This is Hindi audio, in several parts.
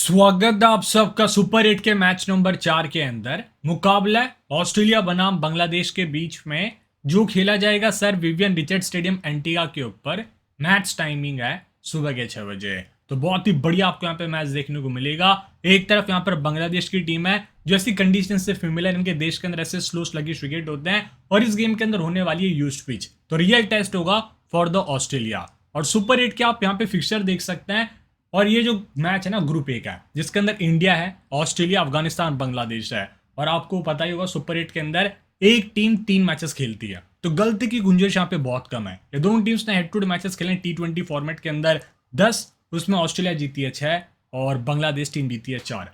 स्वागत है आप सबका सुपर 8 के मैच नंबर 4 के अंदर। मुकाबला ऑस्ट्रेलिया बनाम बांग्लादेश के बीच में जो खेला जाएगा sir Vivian Richard stadium Antigua के ऊपर। मैच टाइमिंग है सुबह के 6 बजे। तो बहुत ही बढ़िया आपको यहाँ पे मैच देखने को मिलेगा। एक तरफ यहाँ पर बांग्लादेश की टीम है जो ऐसी कंडीशन से फेमिलियर, इनके देश के अंदर ऐसे स्लो स्लगिश विकेट होते हैं और इस गेम के अंदर होने वाली है यूज्ड पिच। तो रियल टेस्ट होगा फॉर द ऑस्ट्रेलिया। और सुपर 8 के आप यहाँ पे फिक्सचर देख सकते हैं। और ये जो मैच है ना ग्रुप ए का है, जिसके अंदर इंडिया है, ऑस्ट्रेलिया, अफगानिस्तान, बांग्लादेश है। और आपको पता ही होगा सुपर 8 के अंदर एक टीम 3 मैचेस खेलती है, तो गलती की गुंजाइश यहाँ पे बहुत कम है। ये दोनों टीम्स ने हेड टू हेड मैचेस खेले T20 फॉर्मेट के अंदर 10, उसमें ऑस्ट्रेलिया जीती है 6 और बांग्लादेश टीम जीती है 4।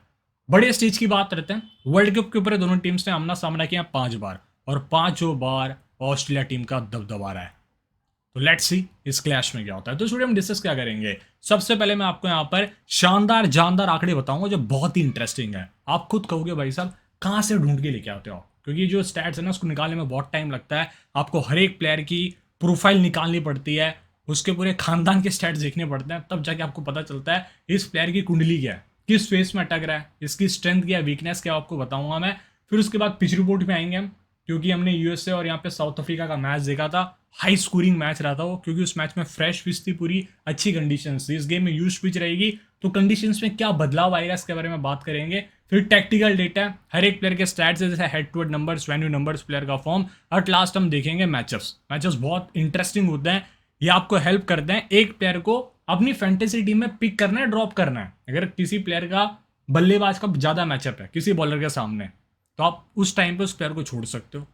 बड़े स्टेज की बात करते हैं, वर्ल्ड कप के ऊपर दोनों टीम्स ने आमना सामना किया 5 बार और 5 बार ऑस्ट्रेलिया टीम का दबदबा रहा है। तो लेट्स सी इस क्लैश में क्या होता है। तो स्टूडियो हम डिस्कस क्या करेंगे, सबसे पहले मैं आपको यहाँ पर शानदार जानदार आंकड़े बताऊंगा जो बहुत ही इंटरेस्टिंग है। आप खुद कहोगे भाई साहब कहाँ से ढूंढ के लेके आते हो, क्योंकि जो स्टैट्स है ना उसको निकालने में बहुत टाइम लगता है। आपको हर एक प्लेयर की प्रोफाइल निकालनी पड़ती है, उसके पूरे खानदान के स्टैट्स देखने पड़ते हैं, तब जाके आपको पता चलता है इस प्लेयर की कुंडली क्या है, किस फेस में अटक रहा है, इसकी स्ट्रेंथ क्या है, वीकनेस क्या, आपको बताऊंगा मैं। फिर उसके बाद पिच रिपोर्ट में आएंगे हम, क्योंकि हमने यूएसए और यहाँ पे साउथ अफ्रीका का मैच देखा था। हाई स्कोरिंग मैच रहा था वो, क्योंकि उस मैच में फ्रेश पिच थी, पूरी अच्छी कंडीशन थी। इस गेम में यूज पिच रहेगी तो कंडीशंस में क्या बदलाव आएगा इसके बारे में बात करेंगे। फिर टेक्टिकल डेटा, हर एक प्लेयर के स्टैट्स जैसे head to head numbers, venue numbers, player का फॉर्म, और लास्ट हम देखेंगे मैचअप्स। मैचअप्स बहुत इंटरेस्टिंग होते हैं, ये आपको हेल्प करते हैं एक प्लेयर को अपनी फैंटेसी टीम में पिक करना है, ड्रॉप करना है। अगर किसी प्लेयर का बल्लेबाज का ज्यादा मैचअप है किसी बॉलर के सामने, तो आप उस टाइम पे उस प्लेयर को छोड़ सकते हो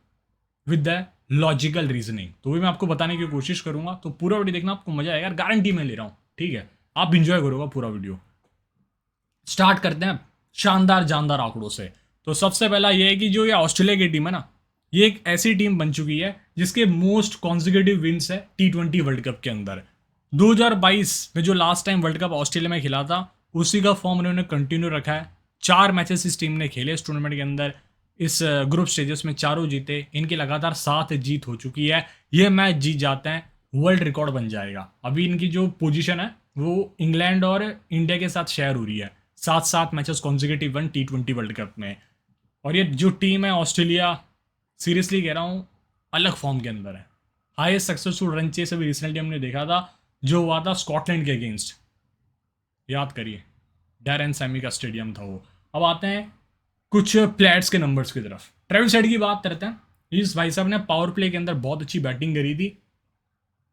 विद द लॉजिकल रीजनिंग। तो वही मैं आपको बताने की कोशिश करूंगा, तो पूरा वीडियो देखना, आपको मजा आएगा, गारंटी मैं ले रहा हूं, ठीक है। आप इंजॉय करोगे पूरा वीडियो। स्टार्ट करते हैं शानदार जानदार आंकड़ों से। तो सबसे पहला यह है कि जो ये ऑस्ट्रेलिया की टीम है ना, ये एक ऐसी टीम बन चुकी है जिसके मोस्ट कॉन्जिक्यूटिव विन्स है T20 वर्ल्ड कप के अंदर। 2022 में जो last time world cup Australia में खेला था, उसी का फॉर्म उन्होंने कंटिन्यू रखा है। 4 मैचेस इस टीम ने खेले इस टूर्नामेंट के अंदर, इस ग्रुप स्टेजेस में चारों जीते। इनकी लगातार 7 जीत हो चुकी है। ये मैच जीत जाते हैं वर्ल्ड रिकॉर्ड बन जाएगा। अभी इनकी जो पोजीशन है वो इंग्लैंड और इंडिया के साथ शेयर हो रही है, 7-7 matches consecutive one T20 World cup में। और ये जो टीम है ऑस्ट्रेलिया, सीरियसली कह रहा हूँ, अलग फॉर्म के अंदर है। हाईएस्ट सक्सेसफुल रन चेस अभी रिसेंटली हमने देखा था, जो हुआ था स्कॉटलैंड के अगेंस्ट, याद करिए, डैरेन सैमी का स्टेडियम था वो। अब आते हैं कुछ प्लेयर्स के नंबर्स की तरफ। ट्रेविस हेड की बात करते हैं। इस भाई साहब ने पावर प्ले के अंदर बहुत अच्छी बैटिंग करी थी।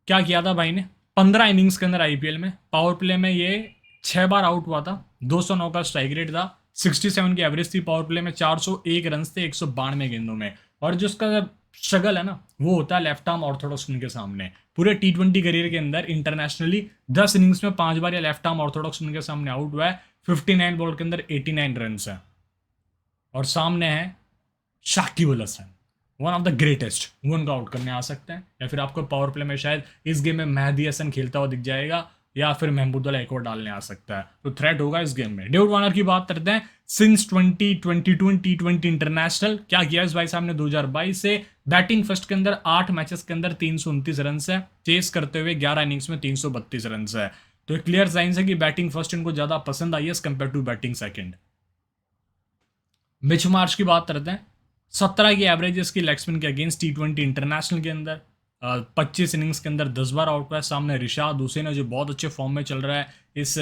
क्या किया था भाई ने, 15 इनिंग्स के अंदर आईपीएल में पावर प्ले में ये 6 बार आउट हुआ था। 209 का स्ट्राइक रेट था, 67 की एवरेज थी पावर प्ले में, 401 रन थे 192 गेंदों में। और जो उसका स्ट्रगल है ना, वो होता है लेफ्ट आर्म ऑर्थोडॉक्स उनके सामने। पूरे T20 करियर के अंदर इंटरनेशनली 10 इनिंग्स में 5 बार या लेफ्ट आर्म ऑर्थोडॉक्स उनके सामने आउट हुआ है। 59 बॉल के अंदर 89 रन है। और सामने है Shakib Al Hasan, one of the greatest, वो उनको आउट करने आ सकते हैं। या फिर आपको पावर प्ले में शायद इस गेम में मेहदी हसन खेलता हुआ दिख जाएगा, या फिर महमूदुल्लाह एक और डालने आ सकता है। तो थ्रेट होगा इस गेम में। डेविड वार्नर की बात करते हैं। सिंस 2022 T20 इंटरनेशनल क्या किया इस भाई साहब ने 2022 से। बैटिंग फर्स्ट के अंदर 8 मैचेस के अंदर 329 रन है, चेस करते हुए 11 इनिंग्स में 332 रन है। तो एक क्लियर साइन है कि बैटिंग फर्स्ट इनको ज्यादा पसंद आई है compare to batting second. Mitch Marsh की बात करते हैं। 17 की एवरेज इसकी लेग स्पिन के अगेंस्ट T20 इंटरनेशनल के अंदर। 25 इनिंग्स के अंदर 10 बार आउट हुआ है। सामने रिशाद हुसैन है जो बहुत अच्छे फॉर्म में चल रहा है इस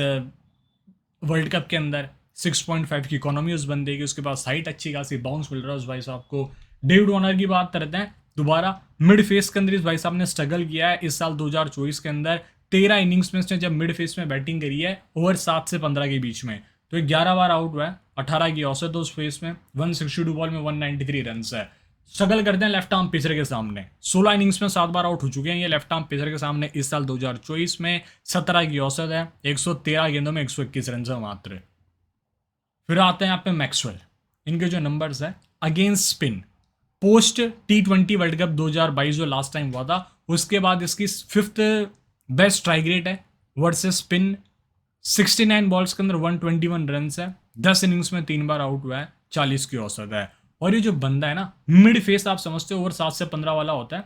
वर्ल्ड कप के अंदर। 6.5 की इकोनॉमी उस बंदे की, उसके पास हाइट अच्छी खासी, बाउंस मिल रहा है उस भाई साहब को। डेविड वार्नर की बात करते हैं। दोबारा मिड फेस के अंदर इस भाई साहब ने स्ट्रगल किया है इस साल 2024 के अंदर। 13 इनिंग्स में इसने जब मिड फेस में बैटिंग करी है, ओवर 7 से 15 के बीच में, तो 11 बार आउट हुआ है। 18 की औसत है उस फेस में, 162 बॉल में 193 रन है। स्ट्रगल करते हैं लेफ्ट आर्म पेसर के सामने। 16 इनिंग्स में 7 बार आउट हो चुके हैं ये लेफ्ट आर्म पेसर के सामने इस साल 2024 में। 17 की औसत है, 113 गेंदों में 121 रन है मात्र। फिर आते हैं यहाँ पे मैक्सवेल। इनके जो नंबर्स है against spin, post T20 World cup 2022 जो लास्ट टाइम हुआ था, उसके बाद इसकी 5th बेस्ट स्ट्राइक रेट है वर्सेस स्पिन। 69 बॉल्स के अंदर 121 रन है। 10 इनिंग्स में 3 बार आउट हुआ है, 40 की औसत है। और ये जो बंदा है ना, मिड फेस आप समझते हो ओवर 7 से 15 वाला होता है,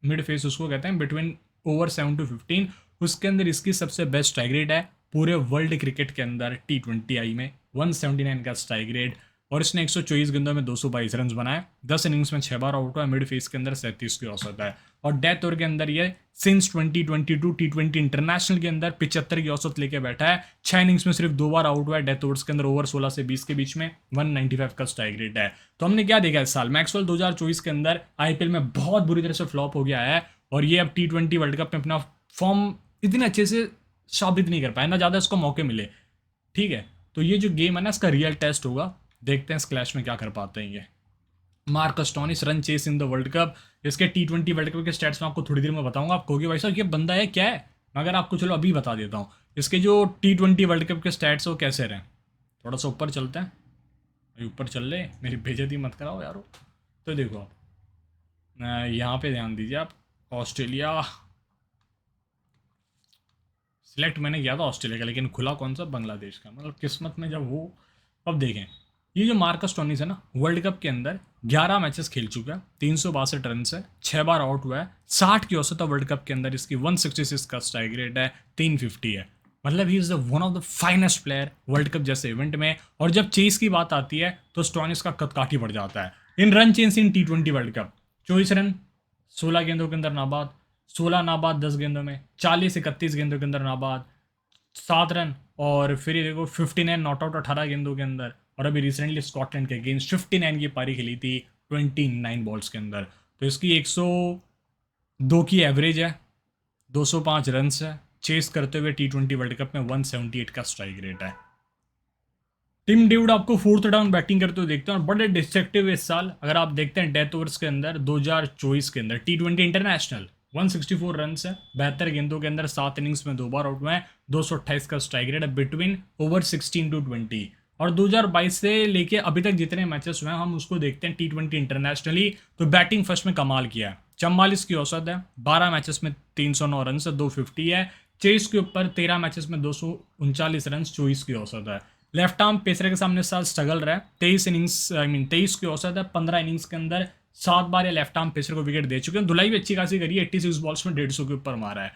मिड फेस उसको कहते हैं, बिटवीन ओवर 7 to 15, उसके अंदर इसकी सबसे बेस्ट स्ट्राइक रेट है पूरे वर्ल्ड क्रिकेट के अंदर T20I में 179 का स्ट्राइक रेट, और इसने 124 गेंदों में 222 रन बनाए, 10 इनिंग्स में 6 बार आउट हुआ, मिड फेस के अंदर 37 की औसत है। और डेथ ओवर के अंदर ये सिंस 2022 T20 इंटरनेशनल के अंदर 75 की औसत लेके बैठा है। 6 इनिंग्स में सिर्फ 2 बार आउट हुआ है डेथ ओवर्स के अंदर, ओवर 16 से 20 के बीच में 195 का स्ट्राइक रेट है। तो हमने क्या देखा इस साल, मैक्सवेल 2024 के अंदर IPL में बहुत बुरी तरह से फ्लॉप हो गया है, और ये अब T20 वर्ल्ड कप में अपना फॉर्म इतने अच्छे से साबित नहीं कर पाया, ना ज़्यादा इसको मौके मिले। ठीक है, तो ये जो गेम है ना, इसका रियल टेस्ट होगा, देखते हैं इस क्लैश में क्या कर पाते हैं ये। Marcus Stoinis run chase in the world cup, इसके T20 वर्ल्ड कप के स्टैट्स में आपको थोड़ी देर में बताऊंगा। आप कहोगे भाई साहब ये बंदा है क्या है, मगर आपको चलो अभी बता देता हूँ। इसके जो T20 वर्ल्ड कप के स्टैट्स वो कैसे रहे, थोड़ा सा ऊपर चलते हैं। भाई ऊपर चल रहे, मेरी बेइज्जती मत कराओ यारो। तो देखो आप यहाँ पे ध्यान दीजिए आप, ऑस्ट्रेलिया सिलेक्ट मैंने किया था ऑस्ट्रेलिया का, लेकिन खुला कौन सा, बांग्लादेश का। मतलब किस्मत में जब वो, अब देखें ये जो मार्कस स्टोनिस है ना, वर्ल्ड कप के अंदर 11 मैचेस खेल चुका है, 362 रन है, 6 बार आउट हुआ है, 60 की औसत है वर्ल्ड कप के अंदर इसकी, 166 का स्ट्राइक रेट है, 350 है। मतलब he is the one of the finest player world cup जैसे इवेंट में। और जब चेस की बात आती है तो स्टोनिस का कद काठी बढ़ जाता है। In run change in T20 World Cup 24 run 16 गेंदों के अंदर नाबाद, 16 नाबाद 10 गेंदों में, 40 31 गेंदों के अंदर नाबाद 7 रन, और फिर ये देखो 59 नॉट आउट 18 गेंदों के अंदर। और अभी रिसेंटली स्कॉटलैंड के अगेंस्ट 59 की पारी खेली थी 29 बॉल्स के अंदर। तो इसकी 102 की एवरेज है, 205 रन है, चेस करते हुए T20 वर्ल्ड कप में 178 का स्ट्राइक रेट है। टिम डेविड आपको 4th डाउन बैटिंग करते हुए देखते हैं, और बड़े डिस्ट्रक्टिव इस साल। अगर आप देखते हैं डेथ ओवर्स के अंदर 2024 के अंदर T20 इंटरनेशनल 164 रन है, 72 गेंदों के अंदर, 7 इनिंग्स में 2 बार आउट हुए हैं, 228 का स्ट्राइक रेट है बिटवीन ओवर 16 to 20। और 2022 से लेके अभी तक जितने मैचेस हुए हैं हम उसको देखते हैं T20 इंटरनेशनली, तो बैटिंग फर्स्ट में कमाल किया है, 44 की औसत है, 12 मैचेस में 309 रन से 250 है। चेस के ऊपर 13 मैचेस में 239 रन, 24 की औसत है। लेफ्ट आर्म पेसर के सामने साल स्ट्रगल रहा है, 23 की औसत है, 15 इनिंग्स के अंदर 7 बार ये लेफ्ट आर्म पेसर को विकेट दे चुके हैं। धुलाई भी अच्छी खासी करी है, 86 बॉल्स में 150 के ऊपर मारा है।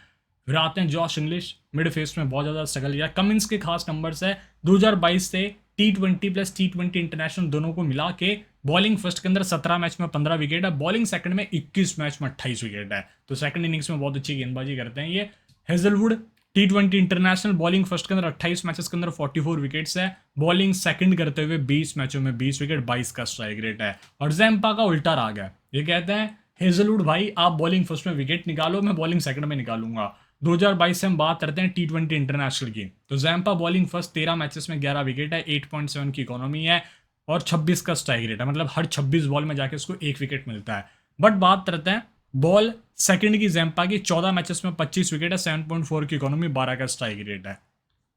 फिर आते हैं जॉश इंग्लिश, मिड फेस में बहुत ज़्यादा स्ट्रगल किया। कमिंस के खास नंबर्स है 2022 से T20 प्लस T20 इंटरनेशनल दोनों को मिला के बॉलिंग फर्स्ट के अंदर 17 मैच में 15 विकेट है, बॉलिंग सेकंड में 21 मैच में 28 विकेट है। तो सेकंड इनिंग्स में बहुत अच्छी गेंदबाजी करते हैं ये। Hazlewood T20 international bowling first के अंदर 28 मैचेस के अंदर 44 विकेट्स है, बॉलिंग सेकंड करते हुए 20 मैचों में 20 विकेट, 22 का स्ट्राइक रेट है। और जैम्पा का उल्टा राग है, ये कहते हैं हेजलवुड भाई आप बॉलिंग फर्स्ट में विकेट निकालो, मैं बॉलिंग सेकंड में निकालूंगा। 2022 से हम बात करते हैं T20 इंटरनेशनल की, तो जैम्पा बॉलिंग फर्स्ट 13 मैचेस में 11 विकेट है, 8.7 की इकोनॉमी है, और 26 का स्ट्राइक रेट है। मतलब हर 26 बॉल में जाके उसको 1 विकेट मिलता है। बट बात करते हैं बॉल सेकंड की जैम्पा की, 14 मैचेस में 25 विकेट है, 7.4 की इकोनॉमी, 12 का स्ट्राइक रेट है।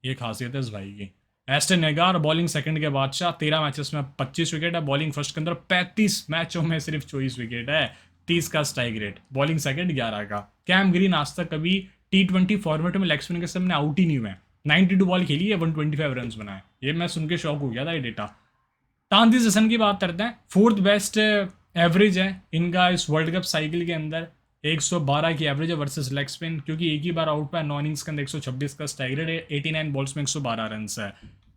ये खासियत है इस भाई की। एस्टन एगार बॉलिंग सेकंड के बादशाह, 13 मैचेस में 25 विकेट है, बॉलिंग फर्स्ट के अंदर 35 मैचों में सिर्फ 24 विकेट है, 30 का स्ट्राइक रेट, बॉलिंग सेकंड 11 का। कैम ग्रीन आज तक कभी T20 फॉर्मेट में लेग स्पिन के सामने आउट ही नहीं हुए, 92 बॉल खेली है, 125 रन बनाए। ये मैं सुन के शॉक हो गया था ये डेटा। तानदी जसन की बात करते हैं, 4th बेस्ट एवरेज है इनका इस वर्ल्ड कप साइकिल के अंदर, 112 की एवरेज है वर्सेस लेग स्पिन, क्योंकि एक ही बार आउट है, 9 इनिंग्स के अंदर 126 का स्ट्राइक रेट है, 89 बॉल्स में 112 रन है।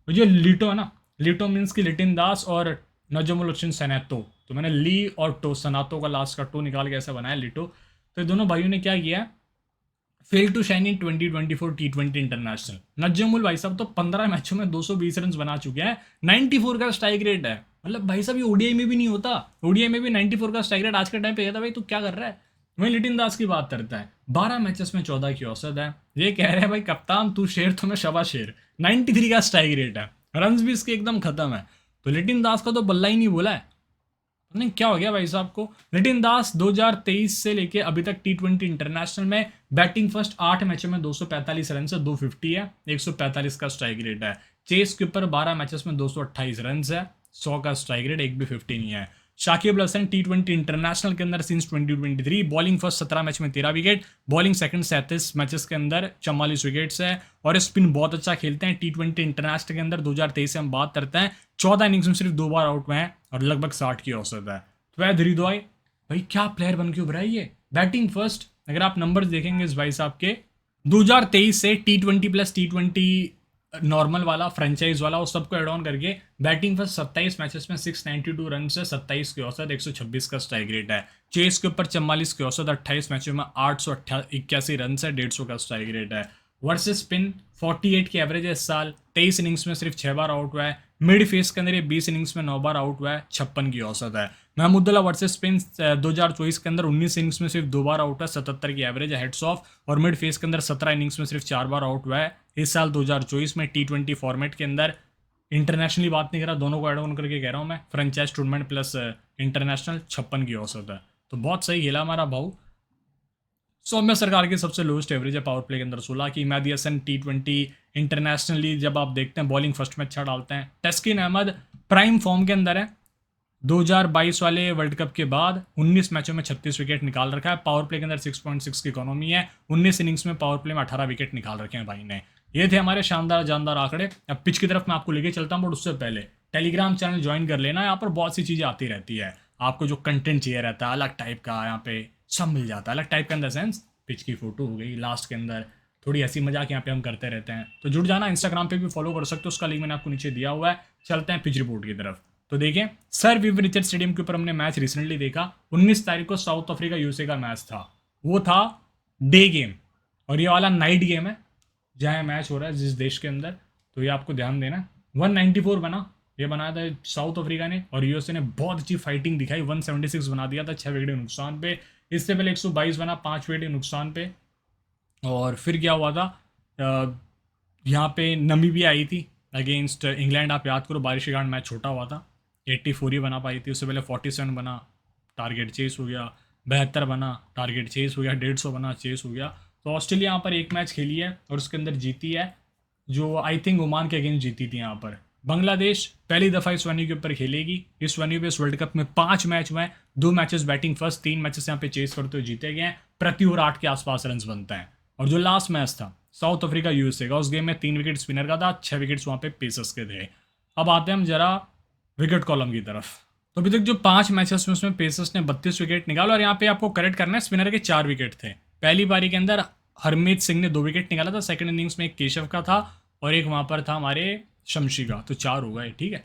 तो ये लिटो है ना, लिटो मीन्स की लिटिन दास और नजमुल हुसैन सनातो, तो मैंने ली और टो सनातो का लास्ट का टो निकाल के ऐसा बनाया लिटो। तो दोनों भाइयों ने क्या किया, fail to shine in 2024 T20 international. Najmul भाई साहब तो 15 मैचों में 220 रन बना चुके हैं, 94 का स्ट्राइक रेट है। मतलब भाई साहब ये ओडीआई में भी नहीं होता, ओडीआई में भी 94 का स्ट्राइक रेट आज के टाइम पे कहता भाई तू क्या कर रहा है। वहीं लिटिन दास की बात करता है, 12 मैचेस में 14 की औसत है, ये कह रहे हैं भाई कप्तान तू शेर तो मैं शबा शेर, 93 का स्ट्राइक रेट है, रन भी इसके एकदम खत्म है। तो लिटिन दास का तो बल्ला ही नहीं बोला है, नहीं क्या हो गया भाई साहब को। लिटिन दास 2023 से लेके अभी तक T20 इंटरनेशनल में बैटिंग फर्स्ट 8 मैचों में 245 रन से 250 है, 145 का स्ट्राइक रेट है। चेस के ऊपर 12 मैचेस में 228 रन है, 100 का स्ट्राइक रेट, एक भी 50 नहीं है। शाकिब अल हसन T20 इंटरनेशनल के अंदर सिंस 2023 बॉलिंग फर्स्ट 17 मैच में 13 विकेट, बॉलिंग सेकंड 37 मैचेस के अंदर 44 विकेट्स है, और स्पिन बहुत अच्छा खेलते हैं। T20 इंटरनेशनल के अंदर 2023 से हम बात करते हैं, 14 इनिंग्स में सिर्फ 2 बार आउट हुए हैं और लगभग 60 की औसत है। तो वह हृदय भाई क्या प्लेयर बन के उभरा है ये, बैटिंग फर्स्ट। अगर आप नंबर्स देखेंगे इस भाई साहब के, 2023 से T20 प्लस T20 नॉर्मल वाला फ्रेंचाइज वाला उस सबको एड ऑन करके बैटिंग फर्स्ट 27 मैचेस में 692 रन से 27 की औसत 126 का स्ट्राइक रेट है। चेस के ऊपर 44 की औसत 28 मैचों में 881 रन से 150 का स्ट्राइक रेट है। वर्सेस स्पिन 48 की एवरेज है इस साल, 23 इनिंग्स में सिर्फ 6 बार आउट हुआ है। मिड फेस के अंदर ये 20 इनिंग्स में 9 बार आउट हुआ है, 56 की औसत है। महमूदुल्लाह वर्सेस स्पिन 2024 के अंदर 19 इनिंग्स में सिर्फ 2 बार आउट है, 77 की एवरेज है, हेड्स ऑफ। और मिड फेस के अंदर 17 इनिंग्स में सिर्फ 4 बार आउट हुआ है। इस साल 2024 में T20 फॉर्मेट के अंदर, इंटरनेशनली बात नहीं कर रहा, दोनों को एड ऑन करके कह रहा हूँ मैं, फ्रेंचाइज टूर्नामेंट प्लस इंटरनेशनल 56 की औसत है। तो बहुत सही खेला हमारा भाऊ। सौम्य सरकार की सबसे लोएस्ट एवरेज है पावर प्ले के अंदर 16 की। मेहदी हसन T20 इंटरनेशनली जब आप देखते हैं बॉलिंग फर्स्ट में अच्छा डालते हैं। तस्किन अहमद प्राइम फॉर्म के अंदर है, 2022 वाले वर्ल्ड कप के बाद 19 मैचों में 36 विकेट निकाल रखा है। पावर प्ले के अंदर 6.6 की इकोनॉमी है, 19 इनिंग्स में पावर प्ले में 18 विकेट निकाल रखे हैं भाई ने। ये थे हमारे शानदार जानदार आंकड़े। अब पिच की तरफ मैं आपको लेके चलता हूँ, बट उससे पहले टेलीग्राम चैनल ज्वाइन कर लेना। यहाँ पर बहुत सी चीज़ें आती रहती है, आपको जो कंटेंट चाहिए रहता है अलग टाइप का, यहाँ पे सब मिल जाता है। अलग टाइप का इन द सेंस पिच की फोटो हो गई, लास्ट के अंदर थोड़ी हंसी मजाक यहाँ पे हम करते रहते हैं। तो जुड़ जाना, इंस्टाग्राम पे भी फॉलो कर सकते हो, उसका लिंक मैंने आपको नीचे दिया हुआ है। चलते हैं पिच रिपोर्ट की तरफ। तो देखें, सर विवियन रिचर्ड्स स्टेडियम के ऊपर हमने मैच रिसेंटली देखा। 19 तारीख को साउथ अफ्रीका यूएसए का मैच था, वो था डे गेम, और ये वाला नाइट गेम है जहाँ मैच हो रहा है जिस देश के अंदर। तो ये आपको ध्यान देना। 194 बना, ये बनाया था साउथ अफ्रीका ने, और यूएसए ने बहुत अच्छी फाइटिंग दिखाई, 176 बना दिया था 6 विकेट के नुकसान पे। इससे पहले 122 बना 5 विकेट के नुकसान पे। और फिर क्या हुआ था, यहाँ पे नमीबिया आई थी अगेंस्ट इंग्लैंड, आप याद करो बारिश के कारण मैच छोटा हुआ था, 84 ही बना पाई थी। उससे पहले 47 बना, टारगेट चेस हो गया, 72 बना, टारगेट चेस हो गया, 150 बना, चेस हो गया। तो ऑस्ट्रेलिया यहाँ पर एक मैच खेली है और उसके अंदर जीती है, जो आई थिंक ओमान के अगेंस्ट जीती थी यहाँ पर। बांग्लादेश पहली दफ़ा इस वेन्यू के ऊपर खेलेगी। इस वेन्यू पे इस वर्ल्ड कप में 5 मैच हुए हैं, 2 मैचेस बैटिंग फर्स्ट, 3 मैचेस यहाँ पे चेस करते हुए जीते गए हैं। प्रति ओवर 8 के आसपास रन बनते हैं। और जो लास्ट मैच था साउथ अफ्रीका यूएसए का, उस गेम में 3 विकेट स्पिनर का था, 6 विकेट्स वहाँ पे पेसर्स के थे। अब आते हैं हम जरा विकेट कॉलम की तरफ। तो अभी तक जो 5 मैचेस में उसमें पेसर्स ने 32 विकेट निकाला, और यहाँ पे आपको करेक्ट करना है, स्पिनर के 4 विकेट थे। पहली पारी के अंदर हरमीत सिंह ने 2 विकेट निकाला था, सेकंड इनिंग्स में एक केशव का था और एक वहाँ पर था हमारे शमशी का, तो 4 हो गए, ठीक है।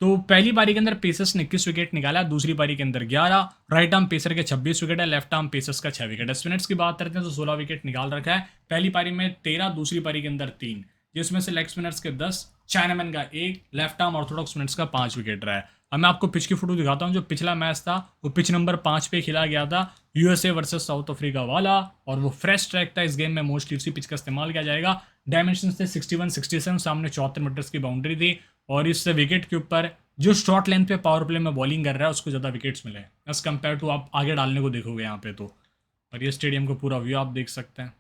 तो पहली पारी के अंदर पेसर्स ने 21 विकेट निकाला, दूसरी पारी के अंदर 11, राइट आर्म पेसर के 26 विकेट है, लेफ्ट आर्म पेसर्स का 6 विकेट है। स्पिनर्स की बात करते हैं तो 16 विकेट निकाल रखा है, पहली पारी में 13, दूसरी पारी के अंदर 3, जिसमें से लेग स्पिनर्स के 10, चाइनामैन का 1, लेफ्ट आर्म ऑर्थोडॉक्स स्पिनर्स का 5 विकेट रहा है। अब मैं आपको पिच की फोटो दिखाता हूँ। जो पिछला मैच था वो पिच नंबर 5 पे खेला गया था, यूएसए वर्सेस साउथ अफ्रीका वाला, और वो फ्रेश ट्रैक था। इस गेम में मोस्टली उसी पिच का इस्तेमाल किया जाएगा। डायमेंशन थे 61, 67, सामने 74 मीटर्स की बाउंड्री थी, और इस विकेट के ऊपर जो शॉर्ट लेंथ पे पावर प्ले में बॉलिंग कर रहा है उसको ज़्यादा विकेट्स मिले एज कम्पेयर टू आप आगे डालने को देखोगे यहाँ पे। तो और ये स्टेडियम का पूरा व्यू आप देख सकते हैं,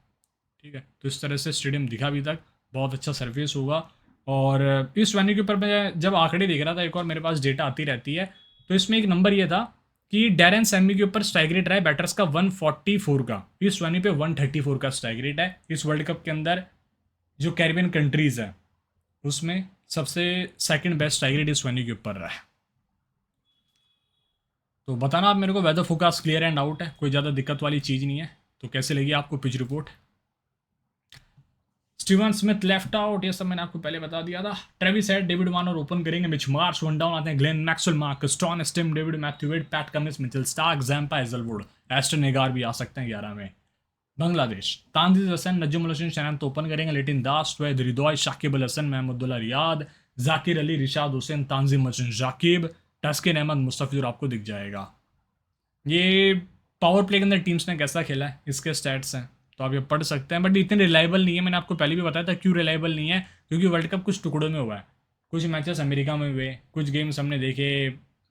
ठीक है। तो इस तरह से स्टेडियम दिखा अभी तक, बहुत अच्छा सर्विस होगा। और इस वेन्यू के ऊपर मैं जब आंकड़े देख रहा था, एक और मेरे पास डेटा आती रहती है, तो इसमें एक नंबर ये था कि डैरेन सैमी के ऊपर स्ट्राइक रेट रहा है बैटर्स का 144 का, इस वेन्यू पे 134 का स्ट्राइक रेट है। इस वर्ल्ड कप के अंदर जो कैरिबियन कंट्रीज़ है उसमें सबसे सेकंड बेस्ट स्ट्राइक रेट इस वेन्यू के ऊपर रहा है। तो बताना आप मेरे को, weather forecast clear and out है, कोई ज़्यादा दिक्कत वाली चीज़ नहीं है। तो कैसे लगी आपको pitch report? Steven Smith left out, ये सब मैंने आपको पहले बता दिया था। Travis Head, David Warner open करेंगे, मिच मार्श वन डाउन आते हैं, Glenn Maxwell, Marcus Stoinis, Tim, David Matthew Wade, Pat Cummins, Mitchell Starc, Zampa Hazlewood, Aston Agar भी आ सकते हैं 11 में। बांग्लादेश तानजीद हसन, नजमुल हसन, शनान तो ओपन करेंगे, लिटिन दास, स्वेद रिदोय, शाकिब अल हसन, महमूदुल्लाह रियाद, जाकिर अली, रिशाद हुसैन, तानजीम हसन, जाकिब, तस्किन अहमद, मुस्तफिजुर आपको दिख जाएगा। ये पावर प्ले के अंदर टीम्स ने कैसा खेला है इसके स्टैट्स हैं, तो आप ये पढ़ सकते हैं, बट इतने रिलायबल नहीं है। मैंने आपको पहले भी बताया था क्यों रिलायबल नहीं है, क्योंकि वर्ल्ड कप कुछ टुकड़ों में हुआ है। कुछ मैचेस अमेरिका में हुए, कुछ गेम्स हमने देखे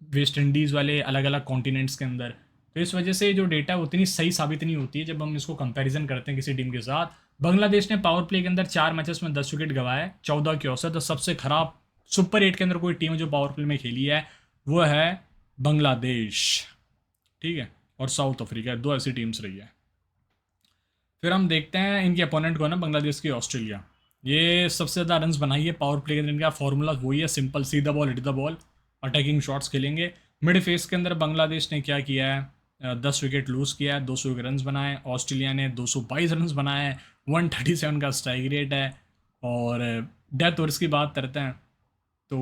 वेस्ट इंडीज़ वाले अलग अलग कॉन्टिनेंट्स के अंदर, तो इस वजह से जो डेटा है उतनी सही साबित नहीं होती है जब हम इसको कंपैरिजन करते हैं किसी टीम के साथ। बांग्लादेश ने पावर प्ले के अंदर 4 मैचेस में 10 विकेट गंवाए, 14 की औसत। तो सबसे खराब सुपर 8 के अंदर कोई टीम जो पावर प्ले में खेली है वो है बांग्लादेश, ठीक है, और साउथ अफ्रीका, 2 ऐसी टीम्स रही है। फिर हम देखते हैं इनके अपोनेंट को ना, बांग्लादेश की ऑस्ट्रेलिया। ये सबसे ज़्यादा रन्स बनाई है पावर प्ले के अंदर, इनका फॉर्मूला वही है, simple, see the ball, hit the ball, attacking shots खेलेंगे। मिड फेस के अंदर बांग्लादेश ने क्या किया है, 10 विकेट लूज़ किया है, 200 रन बनाए। ऑस्ट्रेलिया ने 222 रन बनाए हैं, 137 का स्ट्राइक रेट है। और डेथ ओवर्स की बात करते हैं तो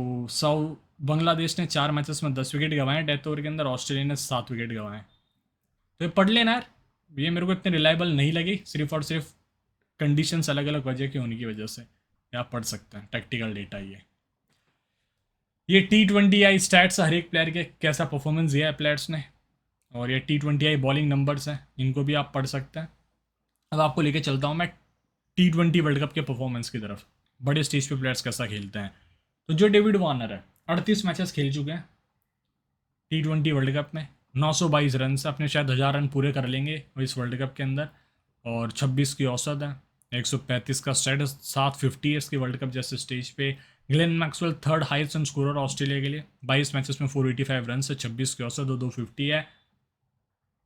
बांग्लादेश ने 4 मैचेस में 10 विकेट गंवाए डेथ ओवर के अंदर, ऑस्ट्रेलिया ने 7 विकेट गंवाए। तो ये पढ़ लेना यार, ये मेरे को इतने रिलायबल नहीं लगी, सिर्फ और सिर्फ कंडीशंस अलग अलग वजह की होने की वजह से आप पढ़ सकते हैं। टैक्टिकल डेटा ये T20I स्टैट्स हर एक प्लेयर के कैसा परफॉर्मेंस दिया है प्लेयर्स ने, और ये T20I बॉलिंग नंबर्स हैं, इनको भी आप पढ़ सकते हैं। अब आपको लेके चलता हूँ मैं T20 वर्ल्ड कप के परफॉर्मेंस की तरफ, बड़े स्टेज पे प्लेयर्स कैसा खेलते हैं। तो जो डेविड वार्नर है 38 मैचेस खेल चुके हैं T20 वर्ल्ड कप में, 922 रन से अपने शायद 1000 रन पूरे कर लेंगे इस वर्ल्ड कप के अंदर, और 26 की औसत है, 135 का स्टेटस, 750 है इसकी वर्ल्ड कप जैसे स्टेज पे। Glenn Maxwell third highest run scorer Australia के लिए, 22 मैचेस में 485 रन से, 26 की औसत है, 250 है।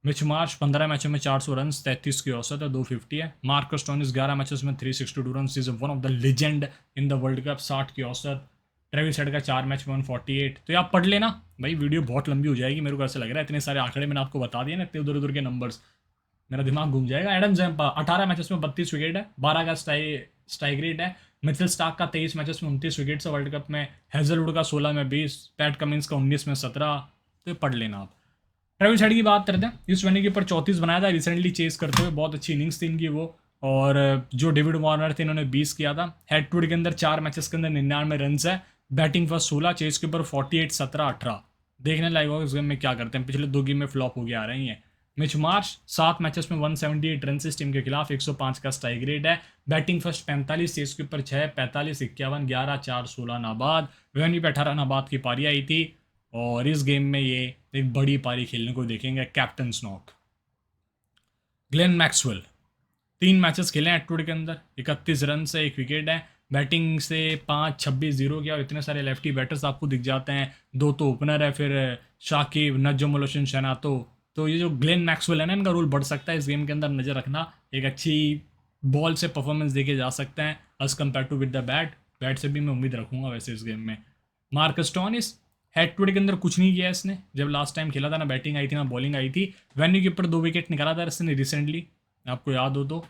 मिच मार्श 15 मैचों में 400 रन, 33 की औसत है, 250 है। मार्कस स्टोनिस 11 मैचेस में 362 run, is one of the legend in the world cup, 60 की औसत। ट्रेविस हेड का 4 मैच में 148। तो ये आप पढ़ लेना भाई, वीडियो बहुत लंबी हो जाएगी, मेरे को ऐसा लग रहा है इतने सारे आंकड़े मैंने आपको बता दिए ना, इतने उधर उधर के नंबर्स, मेरा दिमाग घूम जाएगा। एडम जैम्पा 18 मैचेस में 32 विकेट है, 12 का स्ट्राइक रेट है। मिचेल स्टार्क का 23 मैचेस में 29 विकेट्स है वर्ल्ड कप में। हेजलवुड का 16 में 20, पैट कमिंस का 19 में 17। तो ये पढ़ लेना आप। ट्रेविस हेड की बात करते हैं, इस महीने के ऊपर 34 बनाया था रिसेंटली चेस करते हुए, बहुत अच्छी इनिंग्स थी इनकी वो। और जो डेविड वार्नर थे इन्होंने 20 किया था। हेड टू हेड के अंदर 4 मैचेस के अंदर 99 रन है, बैटिंग फर्स्ट 16, चेस के ऊपर 48, 17, 18। देखने लायक होगा इस गेम में क्या करते हैं, पिछले 2 गेम में फ्लॉप हो गया आ रही हैं। मिच मार्श 7 मैचेस में 178 रन इस टीम के खिलाफ, 105 का स्ट्राइक रेट है, बैटिंग फर्स्ट 45, चेस के ऊपर 6, 45, 51, 11, 4, 16 नाबाद। वेन्यू पे 18 नाबाद की पारी आई थी, और इस गेम में ये एक बड़ी पारी खेलने को देखेंगे captain snook. Glenn Maxwell 3 matches खेले हैं टूर के अंदर, 31 रन से 1 विकेट है, बैटिंग से 5, 26, 0 किया। और इतने सारे लेफ्टी बैटर्स आपको दिख जाते हैं, 2 तो ओपनर है, फिर शाकिब, नजम उल हसन शनातो। तो ये जो ग्लेन मैक्सवेल है ना, इनका रोल बढ़ सकता है इस गेम के अंदर, नज़र रखना। एक अच्छी बॉल से परफॉर्मेंस देके जा सकते हैं as compare to with the bat से भी मैं उम्मीद रखूंगा वैसे इस गेम में। Marcus Stoinis head to head के अंदर कुछ नहीं किया इसने, जब लास्ट टाइम खेला था ना बैटिंग आई थी ना बॉलिंग आई थी। वेन्यू के ऊपर 2 विकेट निकाला था इसने रिसेंटली, आपको याद हो तो।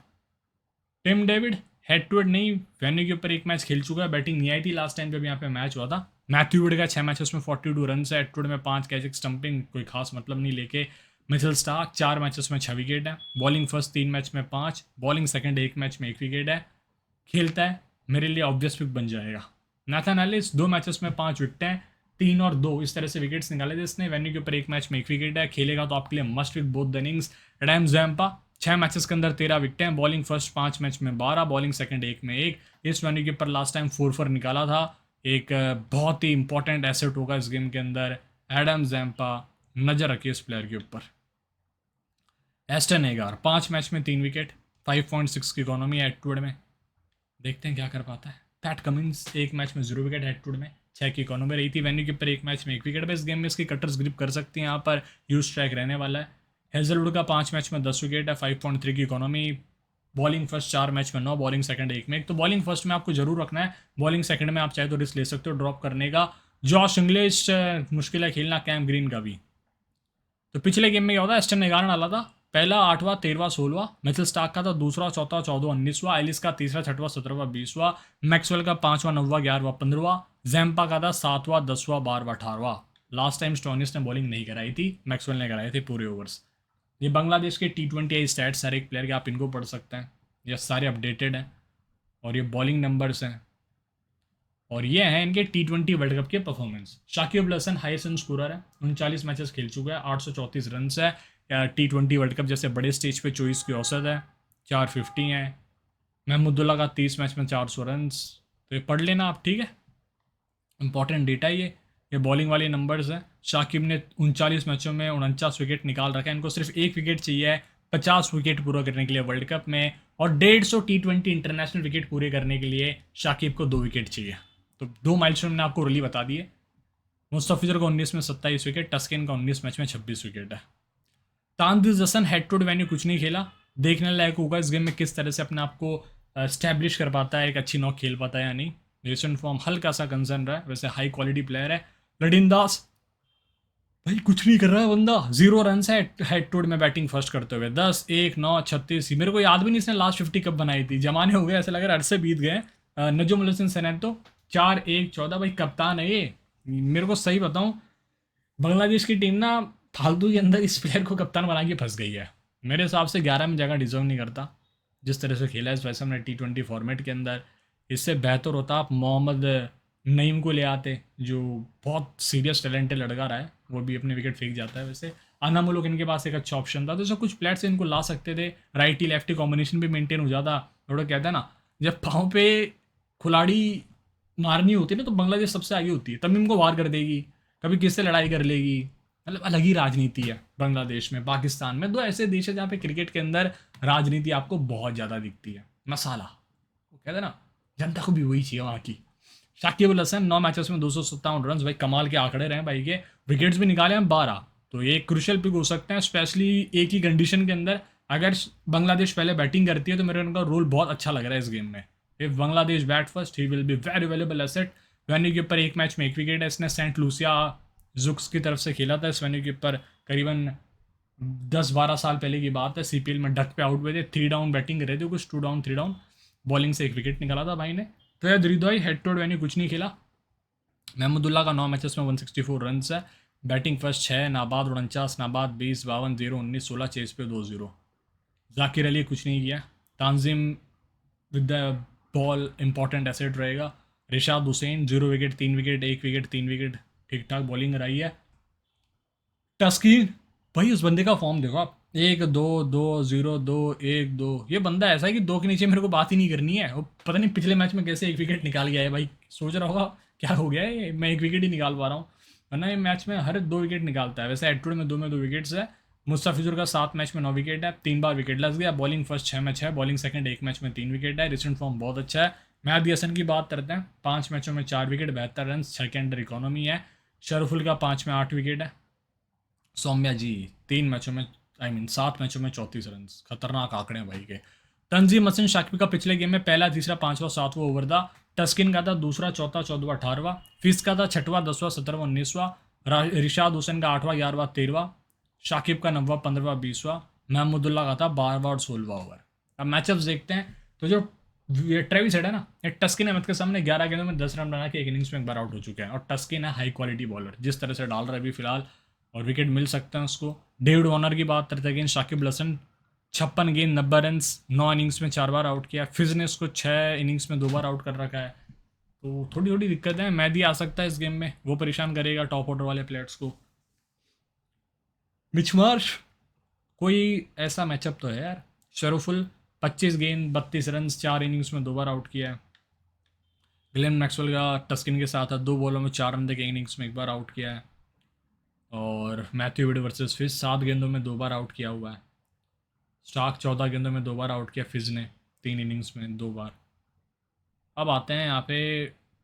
Tim David head to head नहीं, वेन्यू के ऊपर 1 मैच खेल चुका है, बैटिंग नहीं आई थी लास्ट टाइम जब यहाँ पे मैच हुआ था। मैथ्यू वुड का 6 मैचेस में 42 रन है, हेड टू हेड में 5 कैच, एक स्टंपिंग, कोई खास मतलब नहीं लेके। मिचेल स्टार्क 4 मैचेस में 6 विकेट है, बॉलिंग फर्स्ट 3 मैच में 5, बॉलिंग सेकंड 1 मैच में 1 विकेट है। खेलता है, मेरे लिए ऑब्वियस पिक बन जाएगा। नाथन एलिस 2 मैचेस में 5 विकेट हैं, 3 और 2 इस तरह से विकेट्स निकाले थे इसने। वेन्यू के ऊपर 1 मैच में 1 विकेट है, खेलेगा तो आपके लिए must pick both the innings. Adam Zampa 6 matches के अंदर 13 विकेट हैं, बॉलिंग फर्स्ट 5 मैच में 12, बॉलिंग सेकंड 1 में 1। इस वेन्यू के ऊपर लास्ट टाइम 4 निकाला था, एक बहुत ही इंपॉर्टेंट एसेट होगा इस गेम के अंदर। एडम जैम्पा, नज़र रखिए इस प्लेयर के ऊपर। एस्टन एगार 5 मैच में 3 विकेट, 5.6 की इकोनॉमी है हेड टू हेड में, देखते हैं क्या कर पाता है। पैट कमिंस 1 मैच में 0 विकेट, हेड टू हेड में 6 की इकोनॉमी रही थी। वेन्यू के ऊपर 1 मैच में 1 विकेट, इस गेम में इसकी कटर्स ग्रिप कर सकती हैं, यहाँ पर यूज स्ट्राइक रहने वाला है। हेजलवुड का 5 मैच में 10 विकेट है, 5.3 की इकोनॉमी, बॉलिंग फर्स्ट 4 मैच में 9, बॉलिंग सेकंड 1 में 1। तो बॉलिंग फर्स्ट में आपको जरूर रखना है, बॉलिंग सेकंड में आप चाहे तो रिस्क ले सकते हो ड्रॉप करने का। जॉश इंग्लिश मुश्किल है खेलना, कैम ग्रीन का भी। तो पिछले गेम में क्या होता है, एस्टन एगार डाला था, पहला 8वां, 13वां, 16वां। मिचेल स्टार्क का था दूसरा, चौथा, 14वां, 19वां। एलिस का तीसरा, 6वां, 17वां, 20वां। मैक्सवेल का 5वां, 9वां, 11वां, 15वां। जैम्पा का था 7वां, 10वां, 12वां, 18वां। लास्ट टाइम स्टोनिस ने बॉलिंग नहीं कराई थी, मैक्सवेल ने कराए थे पूरे ओवर्स। ये बांग्लादेश के T20 स्टैट्स हर एक प्लेयर के, आप इनको पढ़ सकते हैं, ये सारे अपडेटेड हैं, और ये बॉलिंग नंबर्स हैं, और ये हैं इनके T20 वर्ल्ड कप के performance. Shakib Al Hasan highest run scorer है, 39 मैचेस खेल चुका है, 834 रन है। T20 वर्ल्ड कप जैसे बड़े स्टेज पे 24 की औसत है, 450 है। महमूदुल्ला का 30 मैच में 400 रन। तो ये पढ़ लेना आप, ठीक है, इंपॉर्टेंट डेटा ये बॉलिंग वाले नंबर्स हैं। शाकिब ने 39 मैचों में 49 विकेट निकाल रखा है, इनको सिर्फ 1 विकेट चाहिए है 50 विकेट पूरा करने के लिए वर्ल्ड कप में, और 150 T20 इंटरनेशनल विकेट पूरे करने के लिए शाकिब को 2 विकेट चाहिए। तो 2 माइलस्टोन मैंने आपको रली बता दिए। मुस्तफिजर का 19 में 27 विकेट, टस्किन का 19 मैच में 26 विकेट है। Tanzid Hasan head to head venue कुछ नहीं खेला, देखने लायक होगा इस गेम में किस तरह से अपने आप को स्टैब्लिश कर पाता है, एक अच्छी नॉक खेल पाता है या नहीं। रिसेंट फॉर्म हल्का सा कंसर्न रहा है, वैसे हाई क्वालिटी प्लेयर है। लडिन दास भाई कुछ नहीं कर रहा है बंदा, 0 रन है हेड टू हेड में बैटिंग फर्स्ट करते हुए, 10 1 9 36। मेरे को याद भी नहीं इसने लास्ट 50 कब बनाई थी, जमाने हो गए ऐसा लग रहा है, अरसे बीत गए। नजुमुल हसन सैन तो 4 1 14 भाई कप्तान है ये। मेरे को सही बताऊं, बांग्लादेश की टीम ना फालतू के अंदर इस प्लेयर को कप्तान बना के फंस गई है। मेरे हिसाब से 11 में जगह डिजर्व नहीं करता, जिस तरह से खेला है इस वैसे हमने T20 फॉर्मेट के अंदर। इससे बेहतर होता आप मोहम्मद नईम को ले आते, जो बहुत सीरियस टैलेंटेड लड़का रहा है, वो भी अपने विकेट फेंक जाता है वैसे। अनामुल्क इनके पास एक अच्छा ऑप्शन था, तो सब कुछ प्लेयर से इनको ला सकते थे, राइटी लेफ्टी कॉम्बिनेशन भी मेंटेन हो जाता। थोड़ा कहते हैं ना, जब पाँव पे खिलाड़ी मारनी होती है ना, तो बांग्लादेश सबसे आगे होती है, तमीम को वार कर देगी, कभी किससे लड़ाई कर लेगी। मतलब अलग ही राजनीति है बांग्लादेश में। पाकिस्तान में दो ऐसे देश है जहाँ पे क्रिकेट के अंदर राजनीति आपको बहुत ज़्यादा दिखती है, मसाला वो कहते हैं ना, जनता को भी वही चाहिए वहाँ की। शाकिब अल हसन 9 मैचेस में 257 रन, भाई कमाल के आंकड़े रहे भाई के। विकेट्स भी निकाले हैं 12, तो ये एक क्रुशियल पिक हो सकते हैं, स्पेशली एक ही कंडीशन के अंदर। अगर बांग्लादेश पहले बैटिंग करती है तो मेरे उनका रोल बहुत अच्छा लग रहा है इस गेम में। If Bangladesh bat first he will be very valuable asset. Venue के ऊपर एक मैच में एक विकेट है, इसने सेंट लूसिया जुक्स की तरफ से खेला था। इस वेन्यू के ऊपर करीबन 10 12 साल पहले की बात है, CPL में डक पे आउट हुए थे, 3 डाउन बैटिंग कर रहे थे, कुछ 2 डाउन 3 डाउन, बॉलिंग से एक विकेट निकाला था भाई ने। तो यार रिदवाई हेड टू हेड वेन्यू कुछ नहीं खेला। महमूदुल्लाह का 9 मैचेस में 164 रन है, बैटिंग फर्स्ट 6, नाबाद 49, नाबाद 20, 52, 0 19 16, चेस पे 2-0। जाकिर अली कुछ नहीं किया। Tanzim with the ball important asset रहेगा। Rishad Hossain 0 wicket 3 wicket 1 wicket 3 wicket, ठीक ठाक बॉलिंग कराई है। टस्कीन, भाई उस बंदे का फॉर्म देखो आप, 1 2 2 0 2 1 2। ये बंदा ऐसा है कि दो के नीचे मेरे को बात ही नहीं करनी है। वो पता नहीं पिछले मैच में कैसे एक विकेट निकाल गया है भाई, सोच रहा होगा क्या हो गया है ये, मैं एक विकेट ही निकाल पा रहा हूँ, वरना ये मैच में हर 2 विकेट निकालता है। वैसे एटूड में 2 विकेट्स है। मुस्तफिजुर का 7 मैच में 9 विकेट है, 3 बार विकेट लग गया। बॉलिंग फर्स्ट 6 मैच है, बॉलिंग सेकंड 1 मैच में 3 विकेट है। रिसेंट फॉर्म बहुत अच्छा है। मेहदी हसन की बात करते हैं, 5 मैचों में 4 विकेट 72 रन, 6 के अंडर इकोनॉमी है। शरफुल का 5 में 8 विकेट है। सौम्या जी 3 मैचों में, आई मीन 7 मैचों में 34 रन, खतरनाक आंकड़े हैं भाई के। तंजीम हसन शाकिब का पिछले गेम में पहला तीसरा पांचवा सातवां ओवर था। टस्किन का था दूसरा चौथा 14वां 18वां। फिस का था छठवां 10वां 17वां 19वां। रिशाद हुसैन का 8वां 11वां 13वां। शाकिब का 9वां 15वां 20वां। महमूदुल्लाह का था 12वां और 16वां ओवर। अब मैचअप्स देखते हैं, तो जो ये ट्रेविस हेड है ना, ये टस्किन अहमद के सामने 11 गेंदों में 10 रन बना के एक इनिंग्स में एक बार आउट हो चुके हैं। और टस्किन है हाई क्वालिटी बॉलर, जिस तरह से डाल रहा है अभी फिलहाल, और विकेट मिल सकते हैं उसको। डेविड वार्नर की बात करते हैं, अगेंस्ट शाकिब अल हसन 56 गेंद 90 रन, 9 इनिंग्स में 4 बार आउट किया। फिज ने उसको 6 इनिंग्स में 2 बार आउट कर रखा है। तो थोड़ी थोड़ी दिक्कतें हैं। मेहदी आ सकता है इस गेम में, वो परेशान करेगा टॉप ऑर्डर वाले प्लेयर्स को। मिचमार्श, कोई ऐसा मैचअप तो है यार। शरफुल 25 गेंद 32 रन, 4 इनिंग्स में 2 बार आउट किया है। ग्लेन मैक्सवेल का टस्किन के साथ है, 2 बॉलों में 4 रन देके इनिंग्स में एक बार आउट किया है। और मैथ्यू विड वर्सेस फिज 7 गेंदों में 2 बार आउट किया हुआ है। स्टार्क 14 गेंदों में 2 बार आउट किया फिज ने, 3 इनिंग्स में 2 बार। अब आते हैं यहाँ पे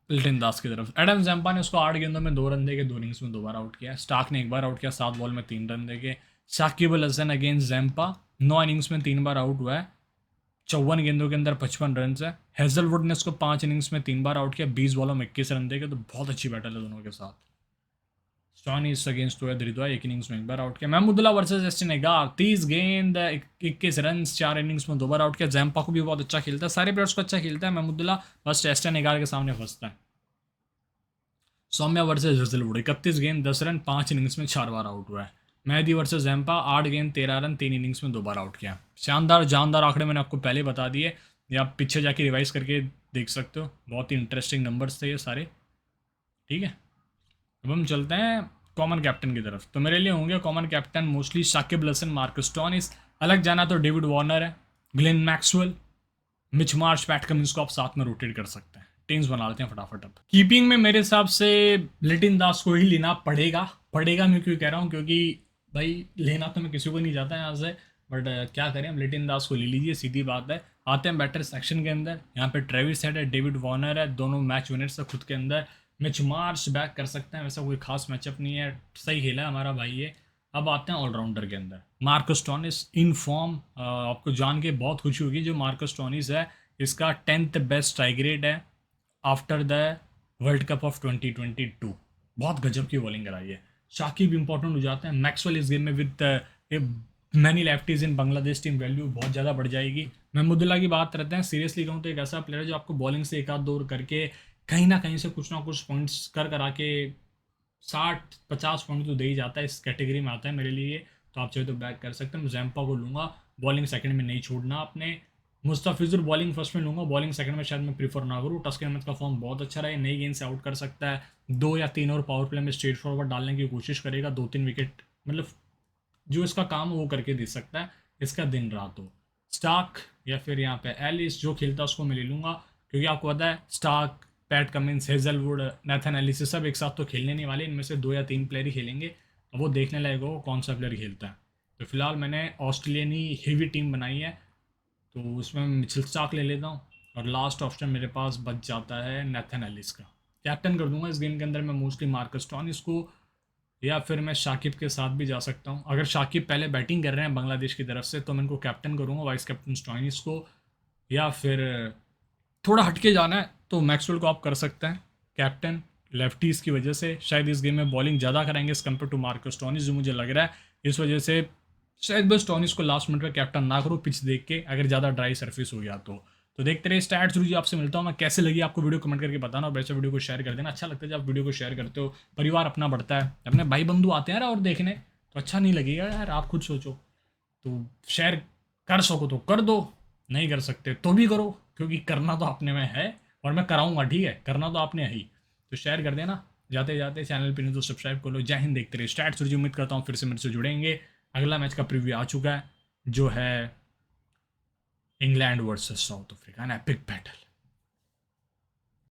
लिटिन दास की तरफ। एडम जैम्पा ने उसको 8 गेंदों में 2 रन देके 2 इनिंग्स में 2 बार आउट किया। स्टार्क ने एक बार आउट किया 7 बॉल में 3 रन देके। Shakib Al Hasan against Zampa 9 innings में 3 बार आउट हुआ है, 54 गेंदों के अंदर 55 रन है। हेजलवुड ने उसको 5 इनिंग्स में 3 बार आउट किया, 20 बॉलों में 21 रन देके, तो बहुत अच्छी बैटल है दोनों के साथ। स्टॉनिस अगेंस्ट टू हरिद्वार 1 इनिंग्स में 1 बार आउट किया। महमूदुल्लाह वर्सेस एस्टिन एगार 30 गेंद 21 रन, 4 इनिंग्स में 2 बार आउट किया। जैम्पा को भी बहुत अच्छा खेलता है, सारे प्लेयर्स को अच्छा खेलता है महमूदुल्लाह, बस एस्टिन एगार के सामने फंसता है। सौम्या वर्सेस हजलवुड 31 गेंद 10 रन, 5 इनिंग्स में 4 बार आउट हुआ है। मेहदी वर्सेस जैम्पा 8 गेंद 13 रन, 3 इनिंग्स में 2 बार आउट किया। शानदार जानदार आंकड़े मैंने आपको पहले बता दिए, या आप पीछे जाके रिवाइज करके देख सकते हो, बहुत ही इंटरेस्टिंग नंबर्स थे ये सारे। ठीक है, अब हम चलते हैं कॉमन कैप्टन की तरफ। तो मेरे लिए होंगे common captain mostly Shakib Al Hasan, Marcus Stoinis. अलग जाना तो डेविड वार्नर है, Glenn Maxwell, Mitch Marsh, PAT Cummins को आप साथ में रोटेट कर सकते हैं। टीम्स बना लेते हैं फटाफट। अब कीपिंग में मेरे हिसाब से लिटिन दास को ही लेना पड़ेगा मैं क्यों कह रहा हूँ, क्योंकि भाई लेना तो मैं किसी को नहीं चाहता यहाँ से, बट क्या करें, हम लिटिन दास को ले लीजिए, सीधी बात है। आते हैं बैटर सेक्शन के अंदर। यहाँ पे ट्रेविस हेड है, डेविड वार्नर है, दोनों मैच विनर्स है खुद के अंदर। मिच मार्श बैक कर सकते हैं, वैसा कोई खास मैचअप नहीं है, सही खेला है हमारा भाई ये। अब आते हैं ऑलराउंडर के अंदर। मार्कस टोनिस इन फॉर्म, आपको जान के बहुत खुशी होगी, जो मार्कस टोनिस है इसका 10th बेस्ट स्ट्राइक रेट है after the world cup of 2022। बहुत गजब की बॉलिंग कराई है। शाकिब इंपॉर्टेंट हो जाते हैं, मैक्सवेल इस गेम में with many lefties in Bangladesh team value बहुत ज़्यादा बढ़ जाएगी। महमूदुल्लाह की बात करते हैं, सीरियसली कहूँ तो एक ऐसा प्लेयर है जो आपको बॉलिंग से एक आध दो करके कहीं ना कहीं से कुछ ना कुछ पॉइंट्स कर करा के 60-50 पॉइंट तो दे ही जाता है, इस कैटेगरी में आता है मेरे लिए। तो आप चाहे तो बैक कर सकते हैं। मैं जैम्पा को लूँगा, बॉलिंग सेकंड में नहीं छोड़ना आपने। मुस्तफिजुर बॉलिंग फर्स्ट में लूँगा, बॉलिंग सेकंड में शायद मैं प्रीफर ना करूँ। टस्कन अहमद का फॉर्म बहुत अच्छा रहा है, नई गेंद से आउट कर सकता है, 2 या 3 और पावर प्ले में स्ट्रेट फॉरवर्ड डालने की कोशिश करेगा, 2-3 विकेट मतलब जो इसका काम है वो करके दे सकता है, इसका दिन रात हो। स्टार्क या फिर यहाँ पे एलिस जो खेलता है उसको मैं ले लूँगा, क्योंकि आपको पता है Starc, Pat Cummins, Hazlewood, Nathan Ellis सब एक साथ तो खेलने नहीं वाले, इनमें से 2 या 3 प्लेयर ही खेलेंगे। अब वो देखने लायक हो कौन सा प्लेयर खेलता है। तो फिलहाल मैंने ऑस्ट्रेलियन ही हेवी टीम बनाई है, तो उसमें मैं मिचेल स्टार्क ले लेता हूँ, और लास्ट ऑप्शन मेरे पास बच जाता है नेथन एलिस का। कैप्टन कर दूंगा इस गेम के अंदर मैं मोस्टली मार्कस स्टोइनिस को, या फिर मैं शाकिब के साथ भी जा सकता हूँ। अगर शाकिब पहले बैटिंग कर रहे हैं बांग्लादेश की तरफ से तो मैं इनको कैप्टन करूँगा, वाइस कैप्टन स्टोइनिस को। या फिर थोड़ा हटके जाना है तो मैक्सवेल को आप कर सकते हैं कैप्टन, लेफ्टीज़ की वजह से शायद इस गेम में बॉलिंग ज़्यादा करेंगे as compare to Marcus Stoinis, जो मुझे लग रहा है। इस वजह से शायद बस स्टोइनिस को लास्ट मिनट में कैप्टन ना करो पिच देख के, अगर ज़्यादा ड्राई सरफेस हो गया तो देखते रहे स्टैट्स गुरु जी। आपसे मिलता हूँ मैं, कैसे लगी आपको वीडियो कमेंट करके बताना, और वैसे वीडियो को शेयर कर देना। अच्छा लगता है जब आप वीडियो को शेयर करते हो, परिवार अपना बढ़ता है, अपने भाई बंधु आते हैं यार और देखने, तो अच्छा नहीं लगेगा यार, आप खुद सोचो। तो शेयर कर सको तो कर दो, नहीं कर सकते तो भी करो, क्योंकि करना तो अपने में है और मैं कराऊंगा, ठीक है, करना तो आपने है ही। तो शेयर कर देना, जाते जाते चैनल पे नहीं तो सब्सक्राइब कर लो। जय हिंद, देखते रहे स्टैट्स गुरु जी। उम्मीद करता हूँ फिर से मेरे से जुड़ेंगे। अगला मैच का प्रीव्यू आ चुका है, जो है England versus south Africa, an epic battle.